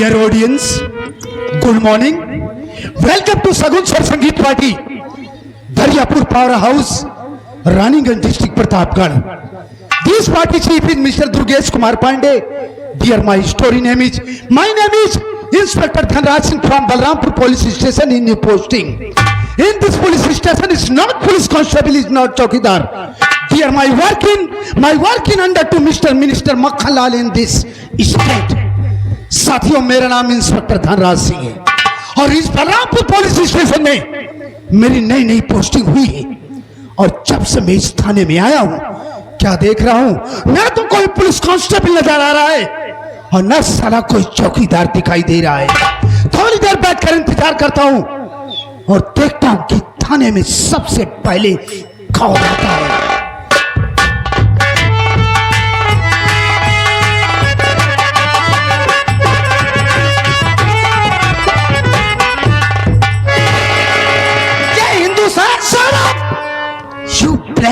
Dear audience, good morning. Welcome to Sagun Sar Sangeet Party, Daryapur Power House, Raniganj District, Pratapgarh. This party chief is Mr. Durgesh Kumar Pandey. Dear, my name is Inspector Dhanraj Singh from Balrampur Police Station in new posting. In this police station is not police constable, is not chowkidar. Dear, my working under to Mr. Minister Makhan Lal in this state. साथियों, मेरा नाम inspector Dhanraj Singh है और इस Balrampur police station में मेरी नई posting हुई है। और जब से मैं इस थाने में आया हूं, क्या देख रहा हूं, ना तो कोई पुलिस कांस्टेबल नजर आ रहा है और न साला कोई चौकीदार दिखाई दे रहा है। थोड़ी देर बैठकर इंतजार करता हूं और देखता हूं कि थाने में सबसे पहले कौन आता है।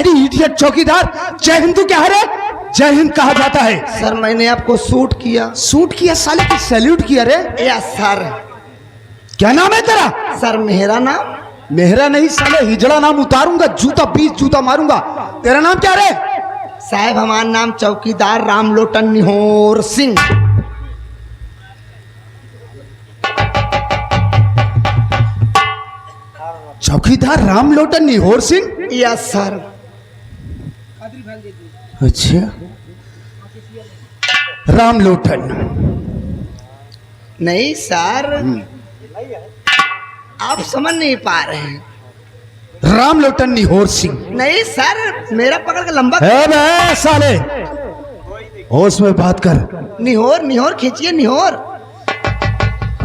इडियट चौकीदार, जय हिंदू क्या है रे? जय हिंद कहा जाता है। सर मैंने आपको शूट किया साले की सैल्यूट किया रे। या सर क्या नाम है तेरा? सर मेरा नाम मेहरा नहीं साले, हिजड़ा नाम उतारूंगा, जूता 20 जूता मारूंगा। तेरा नाम क्या रे? साहब हमारा नाम चौकीदार रामलोटन निहोर सिंह। चौकीदार रामलोटन निहोर सिंह? Yes sir. अच्छा, रामलोटन नहीं सर, आप समझ नहीं पा रहे हैं। रामलोटन निहोर सिंह नहीं सर, मेरा पकड़ के लंबा है बे साले, होश में बात कर। निहोर खींचिए, निहोर।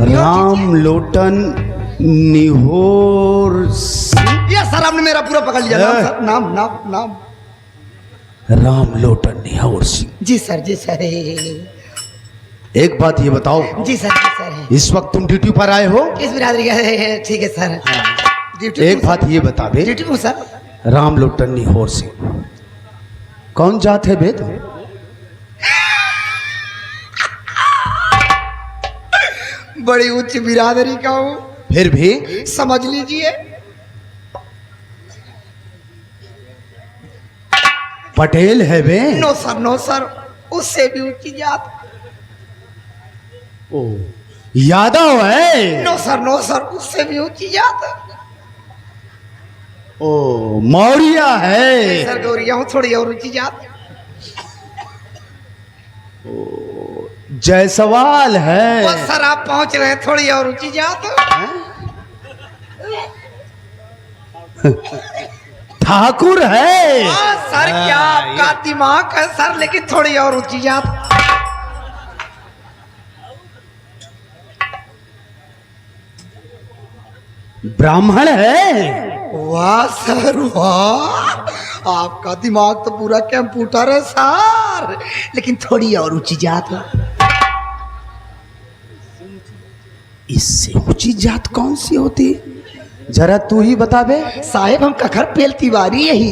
रामलोटन निहोर सिंह। यस सर, आपने मेरा पूरा पकड़ लिया। नाम सर, नाम रामलोटन निहोर सिंह। जी सर, जी सर। एक बात ये बताओ, जी सर, जी सर। इस वक्त तुम ड्यूटी पर आए हो? किस बिरादरी का है? ठीक है सर। एक बात ये बता बे, ड्यूटी को सर। रामलोटन निहोर सिंह कौन जात है बे तुम? बड़ी उच्च बिरादरी का हूँ। फिर भी समझ लीजिए। पटेल है बे? नो सर, उससे भी ऊंची जात। ओ, यादव है? नो सर, उससे भी ऊंची जात। ओ, मौर्य है? सर गौरिया हूँ, थोड़ी और ऊंची जात। जायसवाल है? बस सर आप पहुंच रहे हैं, थोड़ी और ऊंची जात। ठाकुर है? सर क्या आपका दिमाग है सर, लेकिन थोड़ी और ऊंची जात। ब्राह्मण है? वाह सर वाह, आपका दिमाग तो पूरा कंप्यूटर है सर, लेकिन थोड़ी और ऊंची जात है। इससे ऊंची जात कौन सी होती, जरा तू ही बता बे। साहेब हम कखर पेल तिवारी यही।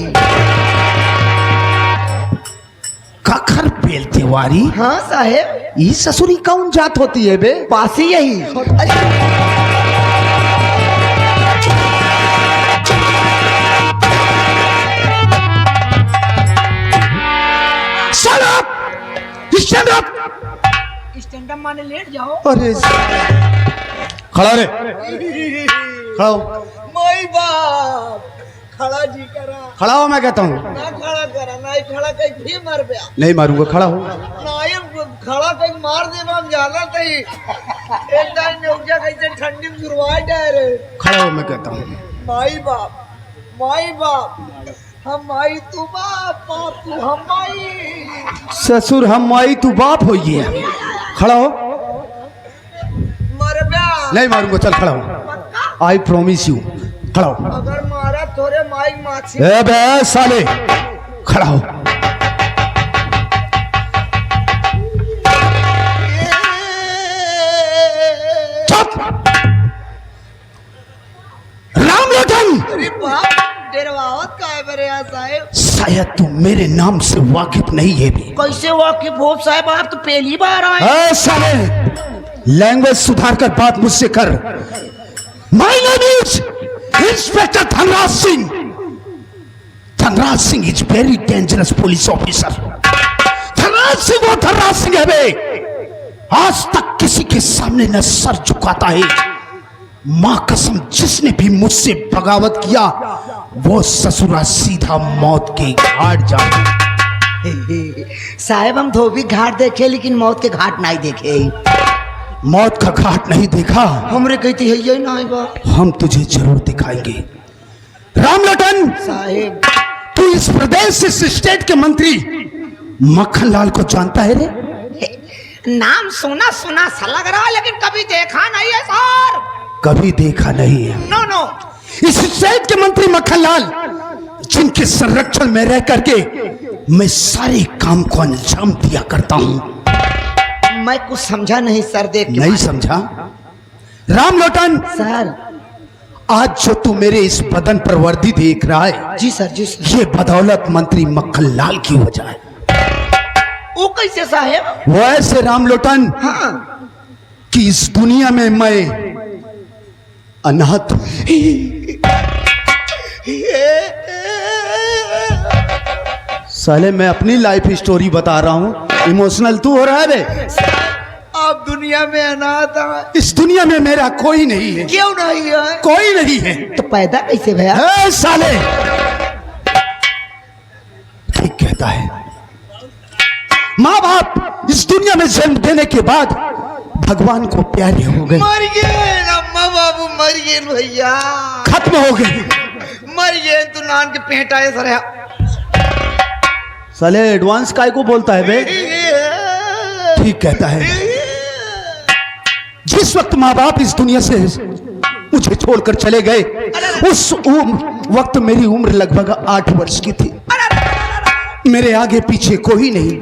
कखर पेल तिवारी? हाँ साहेब। ये ससुरी कौन जात होती है बे? पासी यही। स्टैंड अप माने लेट जाओ। अरे खड़ा रे, खड़ा हो। माई बाप खड़ा जी करा। खड़ा हो मैं कहता हूँ। ना खड़ा करा, ना खड़ा कहीं भी मर गया। नहीं मारूंगा, खड़ा हो। ना खड़ा कहीं मार दे हम ज्यादा कहीं एक टाइम में उठा कैसे ठंडी में गुरवाए जाए रे। खड़ा हो मैं कहता हूँ। माई बाप हम माई तू बाप, बाप तू हम माई। ससुर हम माई तू बाप हो ये। खड़ा हो। मर गया। नहीं मारूंगा, चल खड़ा हो। आई प्रॉमिस यू, खड़ा हो। अगर मारा थोड़े माई माछी। ए बे साले, खड़ा हो। चुप। रामलोटन। अरे बाप, डेरवावत का है मेरे यहाँ साहेब। शायद तुम मेरे नाम से वाकिफ नहीं है भी। कैसे वाकिफ हो साहब, आप तो पहली बार आए। साले लैंग्वेज सुधार कर बात मुझसे कर। My name is inspector Dhanraj Singh. Dhanraj Singh is very dangerous police officer. Dhanraj Singh वो धनराज सिंह है बे, आज तक किसी के सामने न सर झुकाता है। मां कसम, जिसने भी मुझसे बगावत किया वो ससुरा सीधा मौत के घाट जाए। साहब हम धोबी घाट देखे लेकिन मौत के घाट नहीं देखे। मौत का घाट नहीं देखा? हमरे कहती है ये नहीं बा। हम तुझे जरूर दिखाएंगे। रामलोटन साहेब, तू इस प्रदेश, इस स्टेट के मंत्री मक्खनलाल को जानता है रे? नाम सुना सुना सा लग रहा है लेकिन कभी देखा नहीं है सर। कभी देखा नहीं है? No no. इस स्टेट के मंत्री मक्खनलाल, जिनके संरक्षण में रह करके मैं सारे काम को अंजाम दिया करता हूं। मैं कुछ समझा नहीं सर, देख के नहीं समझा? रामलोटन सर, आज जो तू मेरे इस बदन पर वर्दी देख रहा है, जी सर, जी सर, ये बदौलत मंत्री मक्खनलाल की वजह है। वो कैसे साहेब? वो ऐसे रामलोटन हाँ। कि इस दुनिया में मैं अनाथ हूं। साले मैं अपनी लाइफ स्टोरी बता रहा हूं, इमोशनल तू हो रहा है बे? आप दुनिया में अनाथ हैं। इस दुनिया में मेरा कोई नहीं है। क्यों नहीं है? कोई नहीं है तो पैदा कैसे भैया? ए साले, ठीक कहता है। माँ बाप इस दुनिया में जन्म देने के बाद भगवान को प्यारे हो गए। मर गए अम्मा बाबू, मर गए भैया, खत्म हो गए। मर गए। तू नान के पेट आए सर। साले एडवांस काय को बोलता है बे? ठीक कहता है। जिस वक्त माँ बाप इस दुनिया से मुझे छोड़कर चले गए, उस वक्त मेरी उम्र लगभग 8 वर्ष की थी। मेरे आगे पीछे कोई नहीं,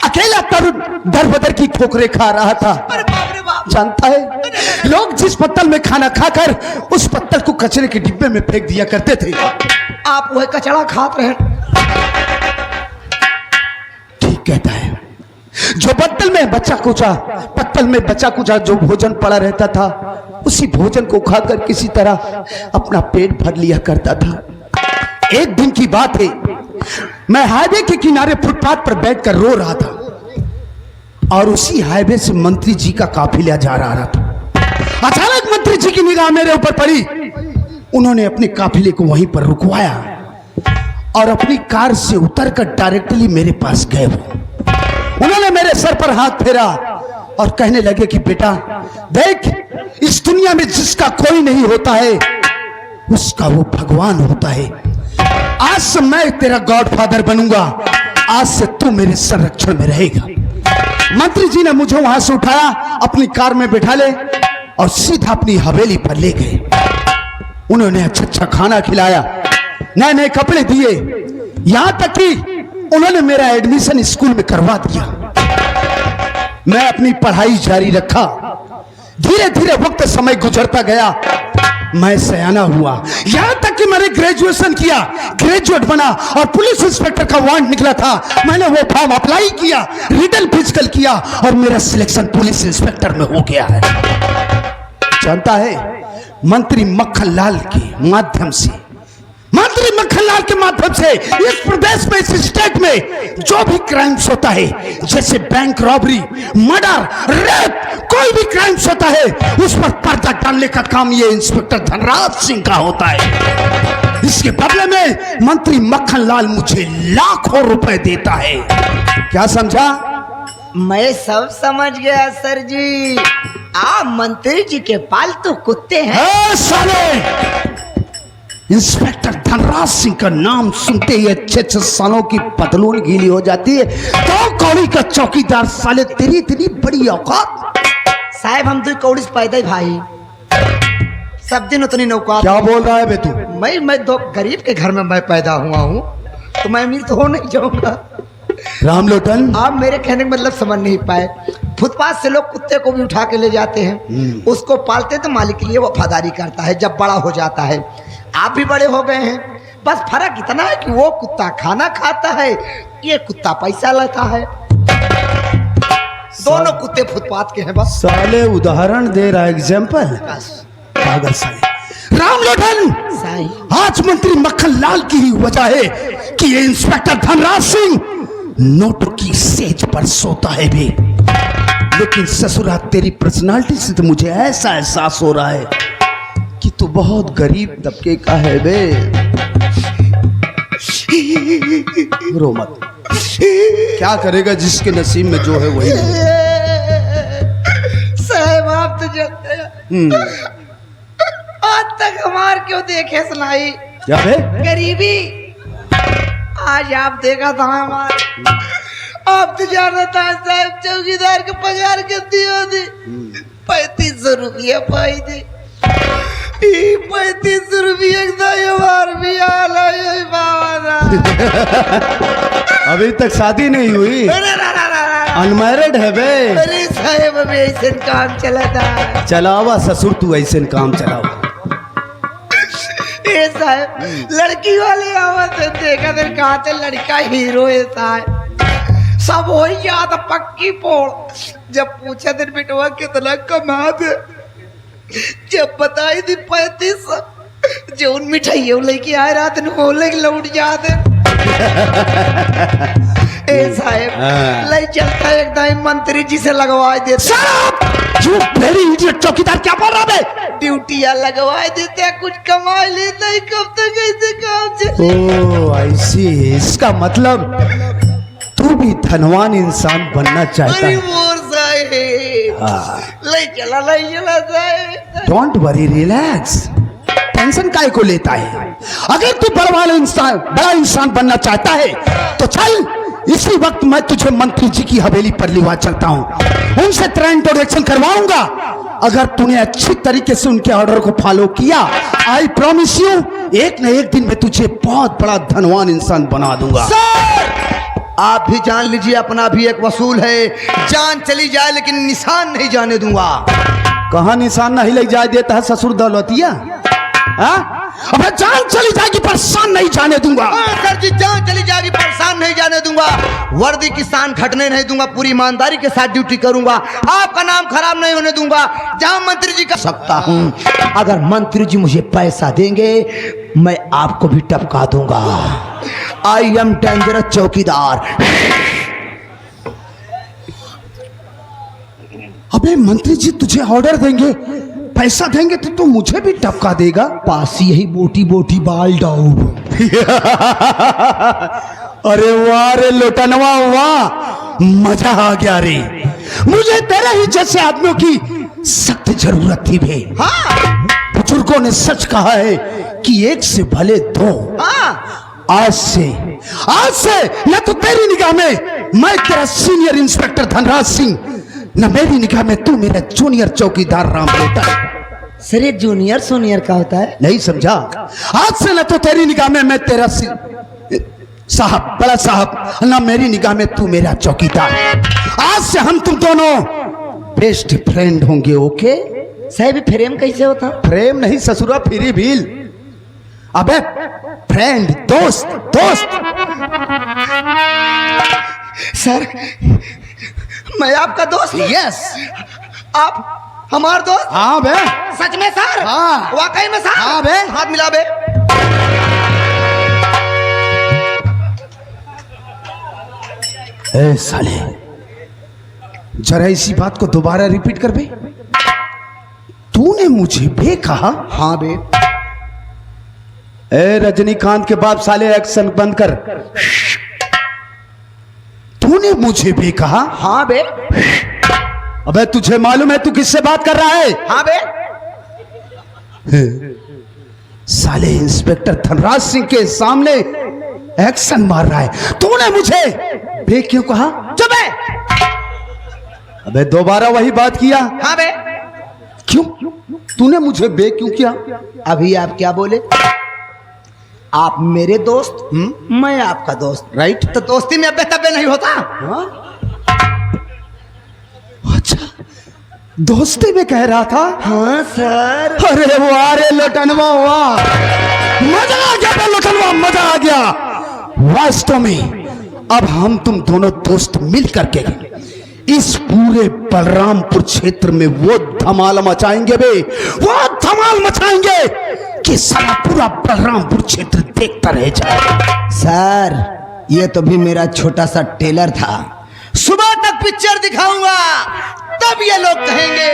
अकेला दर बदर की ठोकरें खा रहा था। जानता है, लोग जिस पत्तल में खाना खाकर उस पत्तल को कचरे के डिब्बे में फेंक दिया करते थे, आप वह कचरा खात रहे। ठीक कहता है। जो पत्तल में बचा कुचा जो भोजन पड़ा रहता था, उसी भोजन को खाकर किसी तरह अपना पेट भर लिया करता था। एक दिन की बात है, मैं हाईवे के किनारे फुटपाथ पर बैठकर रो रहा था और उसी हाईवे से मंत्री जी का काफिला जा रहा था। अचानक मंत्री जी की निगाह मेरे ऊपर पड़ी। उन्होंने अपने काफिले को वहीं पर रुकवाया और अपनी कार से उतरकर डायरेक्टली मेरे पास गए। उन्होंने मेरे सर पर हाथ फेरा और कहने लगे कि बेटा देख, इस दुनिया में जिसका कोई नहीं होता है उसका वो भगवान होता है। आज से मैं तेरा गॉडफादर बनूंगा, आज से तू मेरे संरक्षण में रहेगा। मंत्री जी ने मुझे वहां से उठाया, अपनी कार में बिठा ले और सीधा अपनी हवेली पर ले गए। उन्होंने अच्छा खाना खिलाया, नए नए कपड़े दिए, यहां तक कि उन्होंने मेरा एडमिशन स्कूल में करवा दिया। मैं अपनी पढ़ाई जारी रखा। धीरे धीरे वक्त समय गुजरता गया, मैं सयाना हुआ, यहां तक कि मैंने ग्रेजुएशन किया, ग्रेजुएट बना और पुलिस इंस्पेक्टर का वारंट निकला था। मैंने वो फॉर्म अप्लाई किया, रिटन फिजिकल किया और मेरा सिलेक्शन पुलिस इंस्पेक्टर में हो गया है। जानता है, मंत्री मक्खनलाल के माध्यम से इस प्रदेश में, इस स्टेट में जो भी क्राइम्स होता है, जैसे बैंक रॉबरी, मर्डर, रेप, कोई भी क्राइम्स होता है, उस पर पर्दा डालने का काम ये इंस्पेक्टर धनराज सिंह का होता है। इसके बदले में मंत्री मक्खनलाल मुझे लाखों रुपए देता है। क्या समझा? मैं सब समझ गया सर जी। आप मंत्री जी के पालतू कुत्ते हैं। साले, इंस्पेक्टर धनराज सिंह का नाम सुनते ही अच्छे सालों की पतलून गीली हो जाती है। तो कौड़ी का चौकीदार साले, तेरी इतनी बड़ी औकात। साहब हम तो कौड़ी से पैदा ही भाई, सब दिन उतनी नौका। क्या बोल रहा है बे तू? मैं दो गरीब के घर में मैं पैदा हुआ हूँ, तो मैं अमीर तो हो नहीं जाऊंगा। रामलोटन, आप मेरे कहने का मतलब समझ नहीं पाए। फुटपाथ से लोग कुत्ते को भी उठा के ले जाते हैं, उसको पालते तो मालिक के लिए वफादारी करता है। जब बड़ा हो जाता है, आप भी बड़े हो गए हैं, बस फर्क इतना है कि वो कुत्ता खाना खाता है, ये कुत्ता पैसा लेता है। दोनों कुत्ते फुटपाथ के हैं बस। साले उदाहरण दे रहा एग्जाम्पल, पागल साले। राम लोटन, साई आज मंत्री मक्खन लाल की ही वजह है कि ये इंस्पेक्टर धनराज सिंह नोटों की सेज पर सोता है भी। लेकिन ससुरा तेरी पर्सनालिटी से तो मुझे ऐसा एहसास हो रहा है कि तू बहुत गरीब तबके का है बे। रो मत, क्या करेगा जिसके नसीब में जो है वही। साहब आप तो जानते हैं आज तक हमार क्यों देखे सुनाई क्या बे? गरीबी। आज आप देखा था हमार, आप तो जाना था साहब चौकीदार के पगार कितनी होती, 3500 रुपया पाई थी। 3500 रुपया हमार भी आला बाबा। अभी तक शादी नहीं हुई, अनमैरिड है बे। अरे साहब अभी ऐसे काम चला था। चलावा ससुर तू ऐसे काम चलावा। ए साहब लड़की वाले आवत है, देखा तो कहा था लड़का हीरो है साहब, सब हो ही याद पक्की पोड़। जब पूछा दिन बेटवा कितना कमा दे, जब बताई थी 3500, जो उन मिठाइयों लेके आए रात में बोले कि लौट जाते। ए साहब ले चलता एकदम मंत्री जी से लगवा देते। यू वेरी इडियट, चौकीदार क्या बोल रहा है? ड्यूटियां लगवा देते, कुछ कमा लेता है, कब तक ऐसे काम चले। ओह आई सी, इसका मतलब तू भी धनवान इंसान बनना चाहता अरे है। मोर साहब ले चला साहब। डोंट वरी, रिलैक्स, टेंशन काहे को लेता है? अगर तू बड़ा इंसान बनना चाहता है तो चल, इसी वक्त मैं तुझे मंत्री जी की हवेली पर लिवा चलता हूँ, उनसे तेरा इंट्रोडक्शन करवाऊंगा। अगर तूने अच्छी तरीके से उनके ऑर्डर को फॉलो किया, आई प्रॉमिस यू, एक न एक दिन मैं तुझे बहुत बड़ा धनवान इंसान बना दूंगा। आप भी जान लीजिए अपना भी एक वसूल है, जान चली जाए लेकिन निशान नहीं जाने दूंगा। कहाँ निशान नहीं ले जाए देता है ससुर दौलतिया? अबे जान चली जाएगी परेशान नहीं जाने दूंगा। सर जी जान चली जाएगी परेशान नहीं जाने दूंगा, वर्दी की शान घटने नहीं दूंगा, पूरी ईमानदारी के साथ ड्यूटी करूंगा, आपका नाम खराब नहीं होने दूंगा। जहां मंत्री जी का सकता हूं, अगर मंत्री जी मुझे पैसा देंगे मैं आपको भी टपका दूंगा। आई एम डेंजरस चौकीदार। अबे मंत्री जी तुझे ऑर्डर देंगे, पैसा देंगे तो तू मुझे भी टपका देगा? पास यही बोटी बोटी बाल डाउ। अरे वाह रे लोटनवा वाह, मजा आ गया रे। मुझे तेरे ही जैसे आदमियों की सख्त जरूरत थी बे। हाँ बुजुर्गों ने सच कहा है कि एक से भले दो। हाँ आज से न तो तेरी निगाह में मैं तेरा सीनियर इंस्पेक्टर धनराज सिंह, न मेरी निगाह में तू मेरा जूनियर चौकीदार राम लोटन। सर ये जूनियर सीनियर का होता है? नहीं समझा? आज से न तो तेरी निगाह में मैं तेरा साहब, बड़ा साहब, न मेरी निगाह में तू मेरा चौकीदार। आज से हम तुम दोनों बेस्ट फ्रेंड होंगे, ओके? साहब फ्रेम कैसे होता? प्रेम नहीं ससुरा, फिरी भील। अबे फ्रेंड, दोस्त दोस्त। सर मैं आपका दोस्त? यस। आप हमार दोस्त? हाँ बे। सच में सर? हाँ। वाकई में सर? हाँ बे। हाथ मिला बे। ए साले, जरा इसी बात को दोबारा रिपीट कर बे। तूने मुझे बे कहा? हाँ बे। ए रजनीकांत के बाप साले, एक्शन बंद कर। तूने मुझे बे कहा? हाँ बे। अबे तुझे मालूम है तू किससे बात कर रहा है? हाँ बे। साले इंस्पेक्टर धनराज सिंह के सामने एक्शन मार रहा है। तूने मुझे बे क्यों कहा? चुप है। अबे दोबारा वही बात किया। हाँ बे। क्यों? तूने मुझे बे क्यों किया? अभी आप क्या बोले? आप मेरे दोस्त, मैं आपका दोस्त, राइट? तो दोस्ती में अबे तबे नहीं होता। हाँ? अच्छा, दोस्ती में कह रहा था? हाँ सर। अरे वाह रे लोटनवा वाह, मजा आ गया बे लोटनवा, मजा आ गया। वास्तव में अब हम तुम दोनों दोस्त मिल करके इस पूरे बलरामपुर क्षेत्र में वो धमाल मचाएंगे बे, वो धमाल मचाएंगे कि सारा पूरा बलरामपुर क्षेत्र देखता रह जाए। सर ये तो भी मेरा छोटा सा टेलर था, सुबह तक पिक्चर दिखाऊंगा तब ये लोग कहेंगे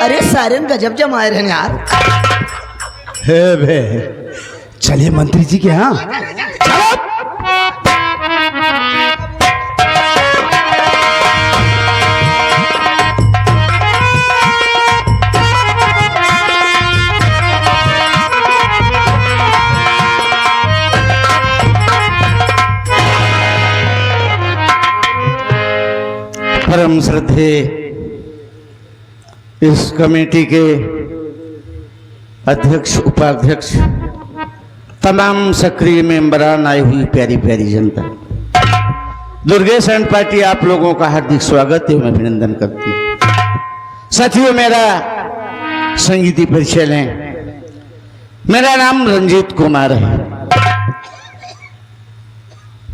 अरे सारे गजब जमाए रहे यार। हे बे, चलिए मंत्री जी के यहाँ। परम श्रद्धे इस कमेटी के अध्यक्ष, उपाध्यक्ष, तमाम सक्रिय मेंबरान, आई हुई प्यारी प्यारी जनता, दुर्गेश एंड पार्टी आप लोगों का हार्दिक स्वागत एवं अभिनंदन करती है। साथियों, मेरा संगीती परिचय लें। मेरा नाम रंजीत कुमार है।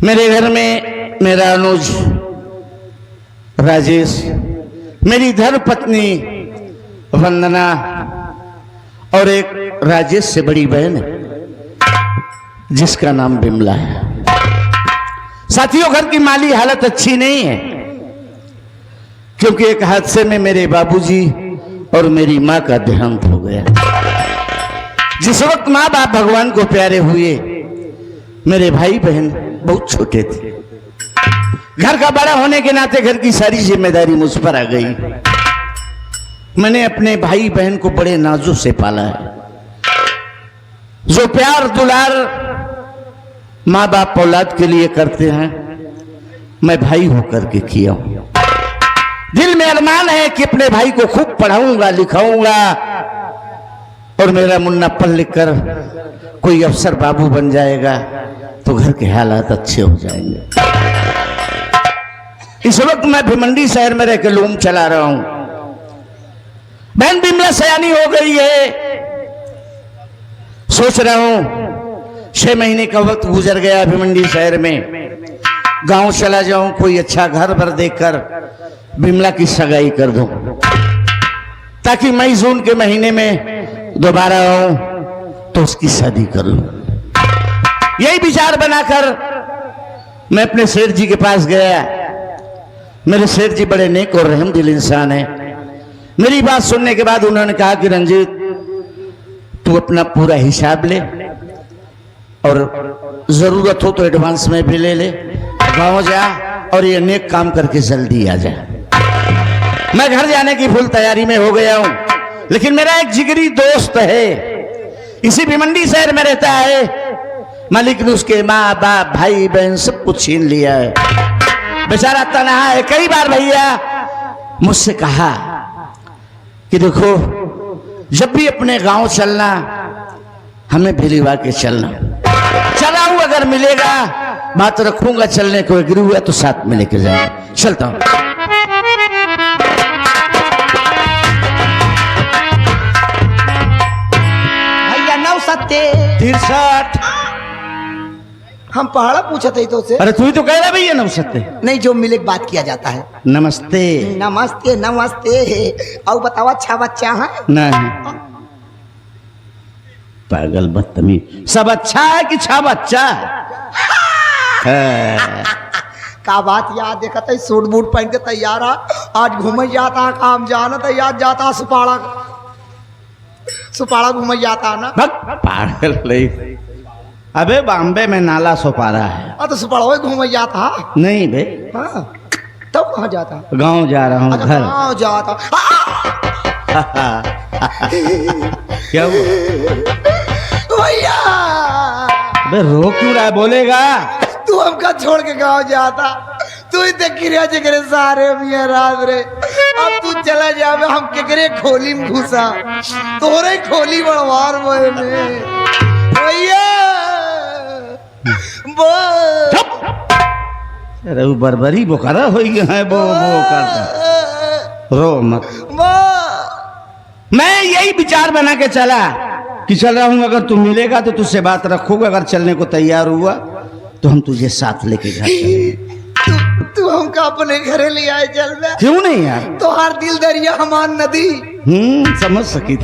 मेरे घर में मेरा अनुज राजेश, मेरी धर्म पत्नी वंदना और एक राजेश से बड़ी बहन है जिसका नाम बिमला है। साथियों, घर की माली हालत अच्छी नहीं है क्योंकि एक हादसे में मेरे बाबूजी और मेरी मां का देहांत हो गया। जिस वक्त मां बाप भगवान को प्यारे हुए, मेरे भाई बहन बहुत छोटे थे। घर का बड़ा होने के नाते घर की सारी जिम्मेदारी मुझ पर आ गई। मैंने अपने भाई बहन को बड़े नाजों से पाला है। जो प्यार दुलार माँ बाप औलाद के लिए करते हैं, मैं भाई होकर के किया हूं। दिल में अरमान है कि अपने भाई को खूब पढ़ाऊंगा, लिखाऊंगा और मेरा मुन्ना पढ़ लिख कर कोई अफसर बाबू बन जाएगा तो घर के हालात अच्छे हो जाएंगे। इस वक्त मैं भिमंडी शहर में रहकर लूम चला रहा हूं। बहन बिमला सयानी हो गई है। सोच रहा हूं 6 महीने का वक्त गुजर गया भिमंडी शहर में, गांव चला जाऊं, कोई अच्छा घर भर देखकर बिमला की सगाई कर दूं ताकि मई जून के महीने में दोबारा आऊं तो उसकी शादी कर लूं। यही विचार बनाकर मैं अपने सेठ जी के पास गया। मेरे सेठ जी बड़े नेक और रहमदिल इंसान हैं। मेरी बात सुनने के बाद उन्होंने कहा कि रंजीत, तू अपना पूरा हिसाब ले और जरूरत हो तो एडवांस में भी ले ले, गाँव जा और ये नेक काम करके जल्दी आ जा। मैं घर जाने की फुल तैयारी में हो गया हूं, लेकिन मेरा एक जिगरी दोस्त है, इसी भिमंडी शहर में रहता है। मालिक ने उसके माँ बाप भाई बहन सब कुछ छीन लिया है। बेचारा तनहा है। कई बार भैया मुझसे कहा कि देखो, जब भी अपने गांव चलना हमें भिलवा के चलना। चला हूं, अगर मिलेगा बात रखूंगा, चलने को एग्री हुआ तो साथ में लेके जाएंगे। चलता हूं। भैया 9 63। हम पहाड़ा पूछा थे तो से। अरे तू ही तो कह रहा भैया 9 नहीं, जो मिले बात किया जाता है। नमस्ते। नमस्ते नमस्ते। और बताओ अच्छा बच्चा है? नहीं, पागल बदतमीज। सब अच्छा है कि छा बच्चा है? का बात याद देखा था, सूट बूट पहन के तैयार आ, आज घूमे जाता काम जाना तैयार जाता सुपाड़ा घूमे जाता ना। पागल नहीं। अबे बॉम्बे में नाला सुपारा है। तो सुपाड़ा घूमे जाता नहीं बे। हाँ, तब कहाँ जाता? गांव जा रहा हूँ। घर गाँव जाता। क्या हुआ भैया? अबे रो क्यों रहा है? बोलेगा। तू हमका छोड़ के गाँव जाता, तू इतने किरिया जिगरे सारे मियाँ रात रे। अब तू चला जावे, हम केकरे खोली में घुसा, तोरे खोली बड़वार मोए में भैया। अरे वो बरबरी बोकारा हो गया है। वो करता, रो मत। मैं यही विचार बना के चला कि चल रहा हूं, अगर तू मिलेगा तो तुझसे बात रखूंगा, अगर चलने को तैयार हुआ तो हम तुझे साथ लेके घर चलेंगे। तू तुमको अपने घरे ले आए चल में। क्यों नहीं यार? तो हर दिल दरिया हमार नदी। समझ सकी थी।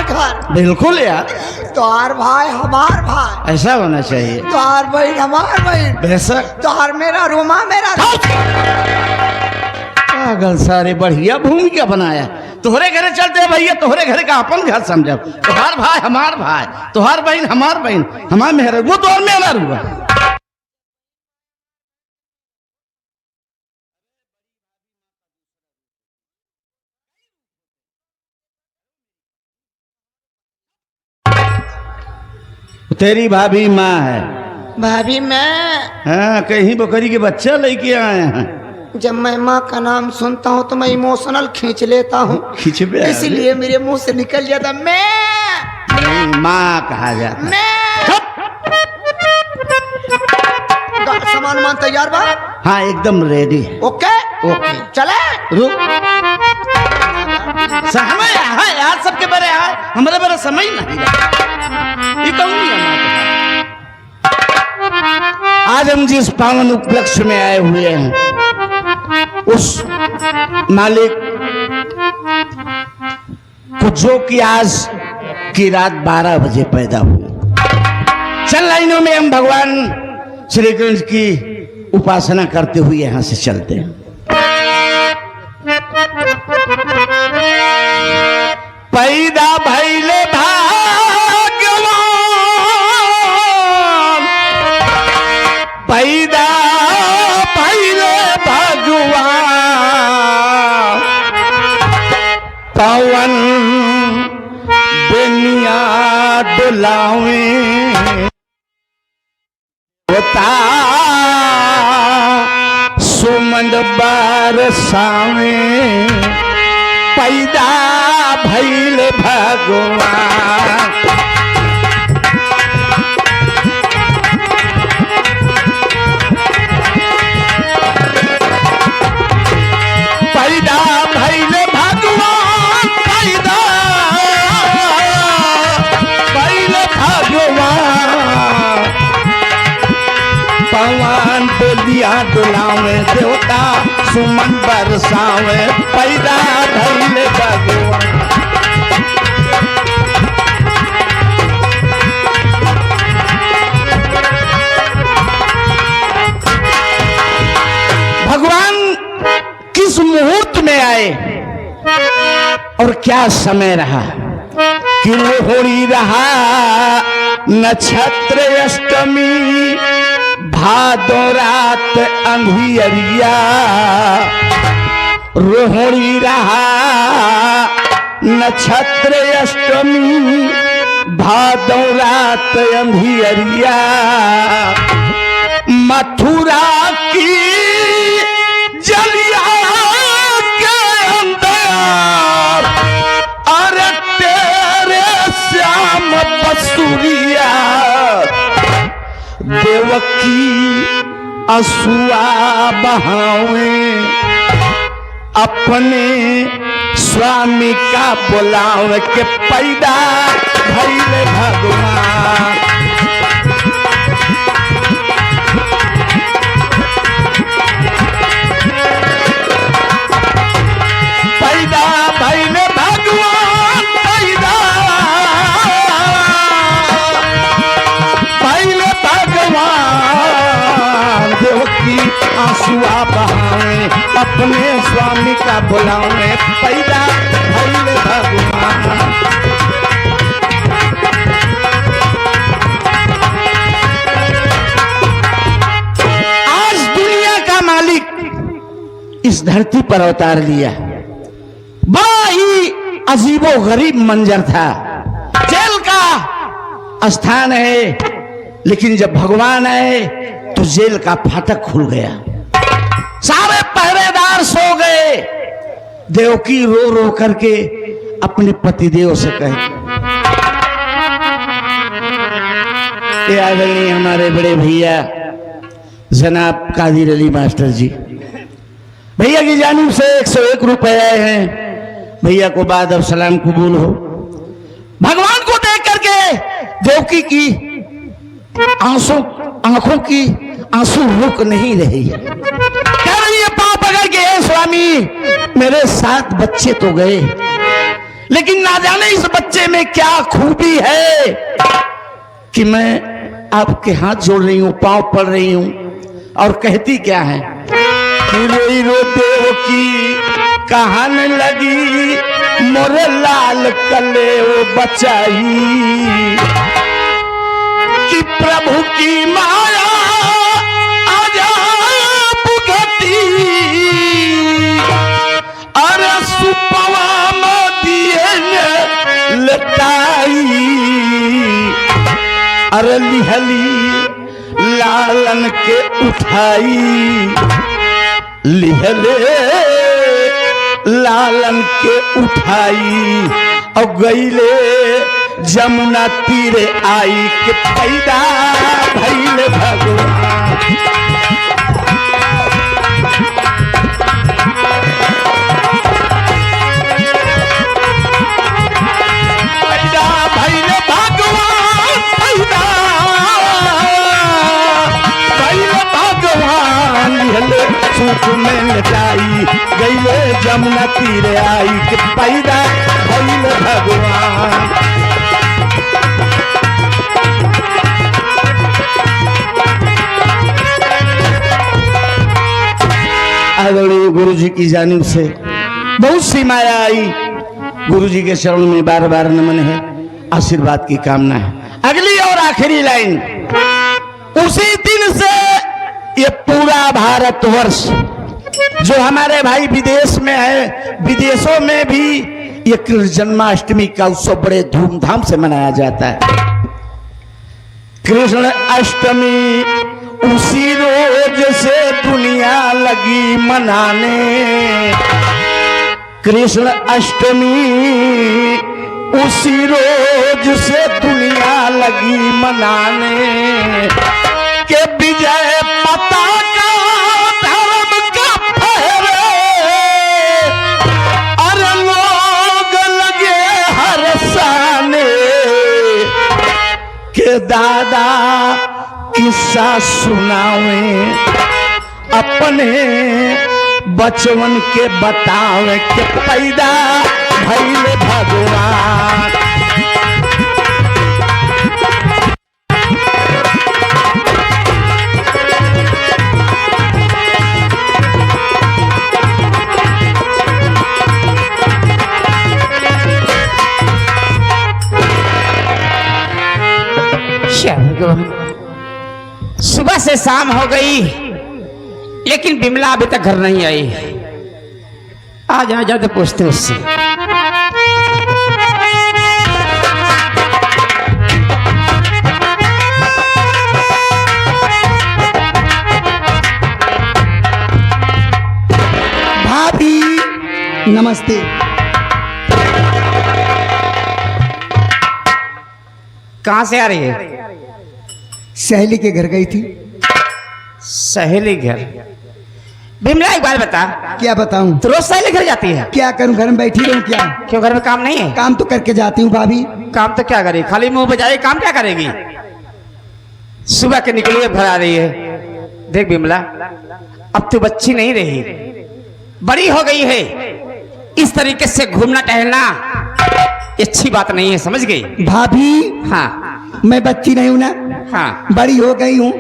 घर बिल्कुल यार, तोहार भाई हमार भाई, ऐसा होना चाहिए। तोहार बहन हमार बहन, बेशक। तोहार मेरा रूमा मेरा पागल सारे, बढ़िया भूमिका बनाया। तोहरे घरे चलते हैं भैया, तोहरे घरे का अपन घर समझो। तोहार भाई हमार भाई, तोहार बहन हमार बहन, हमार मेहर वो तो और मेहर हुआ। तेरी भाभी माँ है। भाभी मैं, हाँ, कहीं बकरी के बच्चा लेके आए हैं। जब मैं माँ का नाम सुनता हूँ तो मैं इमोशनल खींच लेता हूँ, खिंचबे इसलिए मेरे मुंह से निकल जाता मैं नहीं, माँ कहा जाता। सामान मान तैयार बा? हाँ एकदम रेडी है। ओके ओके चले। रुक, समय है यार, सबके बड़े है, हमारे बड़े समय नहीं रहा। ये कौन है? आज हम जिस पावन उपलक्ष्य में आए हुए हैं, उस मालिक को जो कि आज की रात 12 बजे पैदा हुए। चल लाइनों में हम भगवान श्री कृष्ण की उपासना करते हुए यहां से चलते हैं। पैदा भैले भाग्यवान, पैदा भैले भगवान, पवन दुनिया डुलावे होता, सुमन बरसावे, पैदा भैल भगवान। पैदा भैल भगवान, पैदा भैल भगवान, पवन डोलिया डुलावे देवता, सुमन बरसावे, पैदा भैल भगवान। भगवान किस मुहूर्त में आए और क्या समय रहा कि लोहड़ी रहा नक्षत्र अष्टमी, भादो रात अंधियरिया, रोहिणी रहा नक्षत्र अष्टमी, भादो रात अंधियरिया, मथुरा की जलिया के अंदर, अरे तेरे श्याम बसुरिया, देवकी असुआ बहावे, अपने स्वामी का बुलावे के पैदा भैले भगवान। पैदा भैले भगवान, पैदा भैले भगवान, देवकी आंसुआ बहावे, अपने स्वामी का बुलावे, पैदा भैले भगवान। आज दुनिया का मालिक इस धरती पर अवतार लिया। बड़ा ही अजीबो गरीब मंजर था। जेल का स्थान है, लेकिन जब भगवान आए तो जेल का फाटक खुल गया, सारे पहरेदार सो गए। देवकी रो रो करके अपने पतिदेव से कहे, ये आदरणीय हमारे बड़े भैया जनाब कादिर अली मास्टर जी, भैया की जानिब से 101 रुपए आए हैं। भैया को बाद अब सलाम कबूल हो। भगवान को देख करके देवकी की आंखों की आंसू रुक नहीं रही है। कह रही है पांव पकड़ के, हे स्वामी मेरे 7 बच्चे तो गए, लेकिन ना जाने इस बच्चे में क्या खूबी है कि मैं आपके हाथ जोड़ रही हूं, पांव पड़ रही हूं। और कहती क्या है कि रोई रो देवकी कहान लगी मोरे लाल कले ओ बचाई, कि प्रभु की माया आजा भुगती, अरे सुपवा में दिए लताई, अरे लिहली लालन के उठाई, लिहले लालन के उठाई, और गईले जमुना तीरे आई, के पैदा भइले भगवान। पैदा भइले भगवान, पैदा भइले भगवान, लिहले सूख में लटाई, गईले जमुना तीरे आई, के पैदा भइले भगवान। आदरणीय गुरु जी की जानिब से बहुत सी माया आई। गुरु जी के चरण में बार बार नमन है, आशीर्वाद की कामना है। अगली और आखिरी लाइन, उसी दिन से ये पूरा भारतवर्ष जो हमारे भाई विदेश में है, विदेशों में भी ये कृष्ण जन्माष्टमी का उत्सव बड़े धूमधाम से मनाया जाता है। कृष्ण अष्टमी उसी रोज से दुनिया लगी मनाने, कृष्ण अष्टमी उसी रोज से दुनिया लगी मनाने, के विजय पताका धर्म का फहरे, अरे लोग लगे हर्षाने, के दादा किस्सा सुनावे अपने बचवन के बतावे, के पैदा भइले भगवान। सुबह से शाम हो गई, लेकिन बिमला अभी तक घर नहीं आई। आज आ जाते पूछते उससे। भाभी नमस्ते। कहां से आ रही है? सहेली के घर गई थी। सहेली घर? बिमला एक बात बता, क्या बताऊं? तो रोज सहेली घर जाती है? क्या करूं, घर में बैठी रहूं क्या? क्यों, घर में काम नहीं है? काम तो करके जाती हूँ भाभी। काम तो क्या करेगी, खाली मुंह बजाए, काम क्या करेगी? सुबह के निकली है, घर आ रही है। देख बिमला, अब तू बच्ची नहीं रही, बड़ी हो गई है। इस तरीके से घूमना टहलना अच्छी बात नहीं है, समझ गई? भाभी हाँ मैं बच्ची नहीं हूं ना, हाँ। बड़ी हो गई हूँ।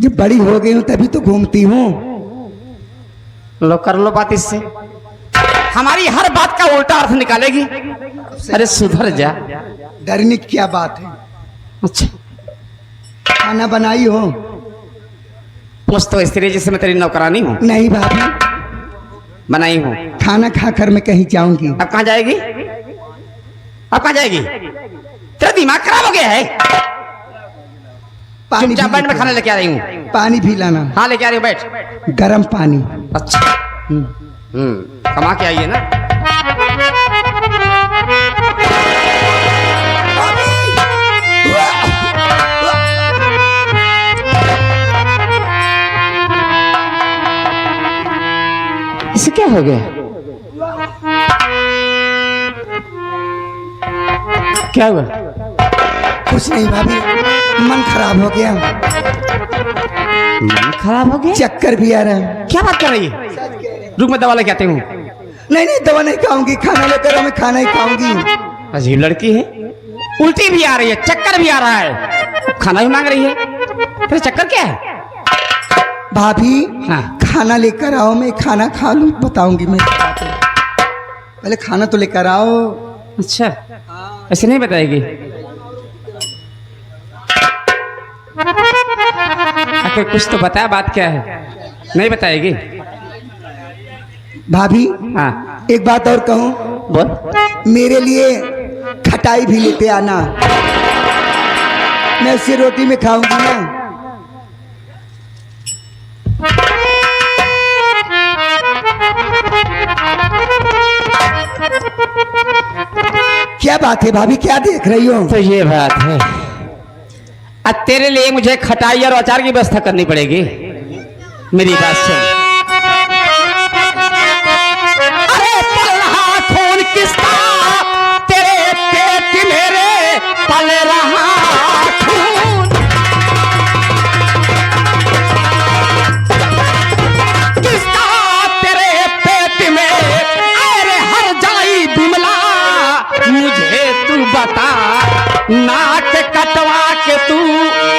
जब बड़ी हो गई हूँ तभी तो घूमती हूँ। लो कर लो बात इससे, हमारी हर बात का उल्टा अर्थ निकालेगी। अरे सुधर जा। डरने की क्या बात है? अच्छा, खाना बनाई हो? पूछ तो स्त्री जैसे मैं तेरी नौकरानी हूँ। नहीं भाभी, बनाई हूँ। खाना खाकर मैं कहीं जाऊंगी। अब कहाँ जाएगी? अब कहाँ जाएगी? तेरा दिमाग खराब हो गया है। पानी चुपचाप भी बैठ, मैं खाना लेके आ रही हूँ। पानी भी लाना। हाँ लेके आ रही हूँ, बैठ। गरम पानी। अच्छा, कमा के आइए ना। हो गया? क्या हुआ? कुछ नहीं भाभी, मन खराब हो गया, मन खराब हो गया? चक्कर भी आ रहा है। क्या बात कर रही है? रुक मैं दवा लेके आती हूँ। नहीं नहीं, दवा नहीं खाऊंगी, खाना लेकर आओ, मैं खाना ही खाऊंगी। अजीब लड़की है, उल्टी भी आ रही है, चक्कर भी आ रहा है, खाना भी मांग रही है। तेरे चक्कर क्या है? भाभी हाँ। खाना लेकर आओ, मैं खाना खा लूं, बताऊंगी मैं। पहले खाना तो लेकर आओ। अच्छा, ऐसे नहीं बताएगी? आखिर कुछ तो बता, बात क्या है? नहीं बताएगी? भाभी हाँ एक बात और कहूं, बोल। मेरे लिए खटाई भी लेते आना, मैं उससे रोटी में खाऊंगी ना। क्या बात है भाभी, क्या देख रही हो? तो ये बात है, अब तेरे लिए मुझे खटाई और अचार की व्यवस्था करनी पड़ेगी। मेरी बात सुन। अरे पल रहा खून किसका, तेरे पेट मेरे पल रहा खून, किसका तेरे पेट में, अरे हर जाई बिमला, मुझे तू बता, नाक कटवा के तू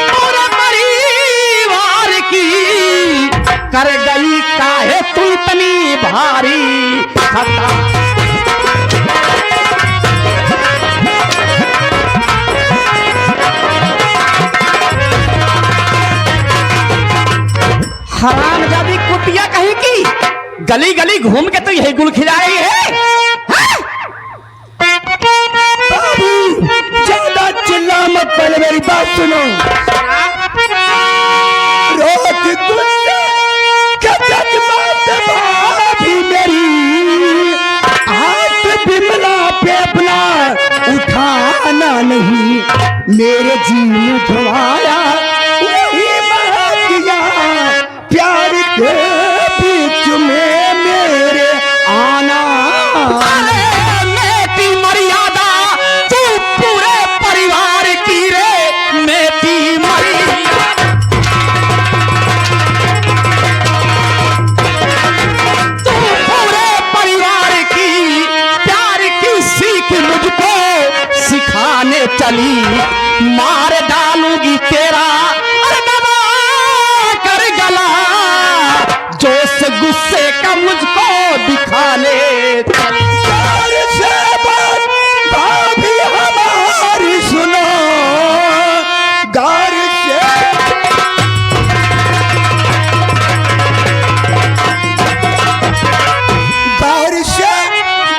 पूरे परिवार की कर गई काहे तू इतनी भारी खता। हरामजादी कुतिया कहीं की, गली गली घूम के तो यही गुल खिला रही है। ज्यादा चिल्ला मत, पहले मेरी बात सुनो। रोज गुस्से के जज्बात भाभी मेरी, हाथ बिमला पे अपना उठाना नहीं, मेरे जी में धोया वही बहा दिया, प्यार के बीच में मेरे आना। चली मार डालूंगी तेरा दबा कर गला, जोश गुस्से का मुझको दिखाने चली। भाभी हमारी सुनो, गौर से गौर से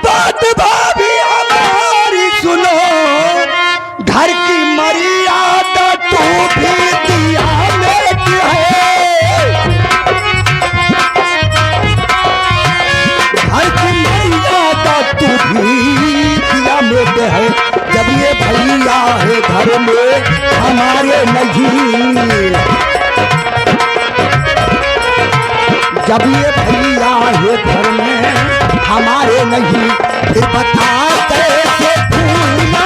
बात भाभी हमारी सुनो, घर की मर्यादा तू भी दिया में है, घर की मर्यादा तू भी दिया में है, जब ये भैया है घर में हमारे नहीं, जब ये भैया है घर में हमारे नहीं, फिर बता कैसे भूलना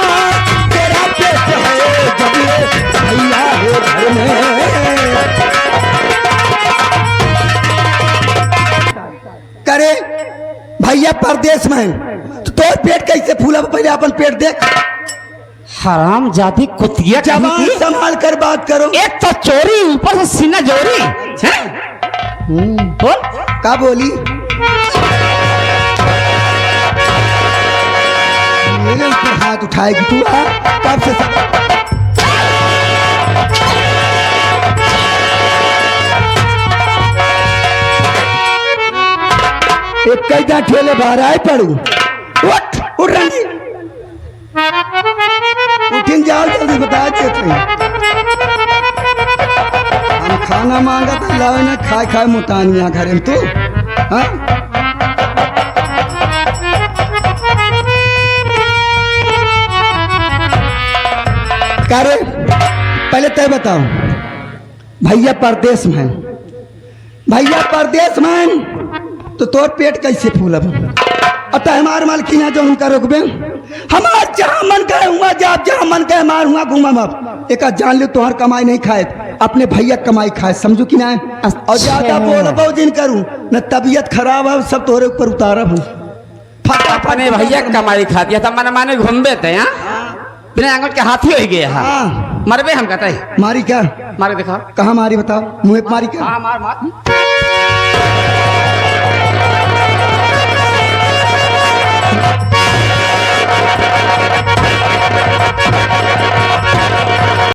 तेरा पेट है, जब ये भैया है घर में। करे भैया परदेश में तो तोर पेट कैसे फूला, पहले अपन पेट देख। हरामजादी कुतिया कहीं जवान की, संभाल कर बात करो। एक तो चोरी, ऊपर से सीना जोरी है? बोल। का बोली? मेरे ऊपर हाथ उठाएगी तू? कब से एक कैदा ठेले बाहर आए पड़ू। उठ उठ रही, उठिन जाओ जल्दी, बता देते हम खाना मांगा था, लाओ ना, खाए खाए मुतानिया घर में तू। हाँ करे पहले तय बताओ, भैया परदेश में, भैया परदेश में तो तोर पेट कैसे फूलब? अतः हमार मालकिन है जो उनका रोकबे, हमार जहाँ मन कहे हुआ जाप, जहाँ मन कहे मार हुआ घूमा बाप। एक जान लो तुम्हार कमाई नहीं खाए, अपने भैया कमाई खाए, समझो कि ना। और ज्यादा बोल दिन करूं न तबीयत खराब है, सब तोरे ऊपर उतारब हूँ। अपने भैया कमाई खा दिया था, मन माने घूमबे थे बिना आंगन के हाथी हो गए। हाँ मरबे हम कहते मारी क्या? मारे दिखाओ कहाँ मारी बताओ, मुँह पे मारी क्या? हाँ मार मार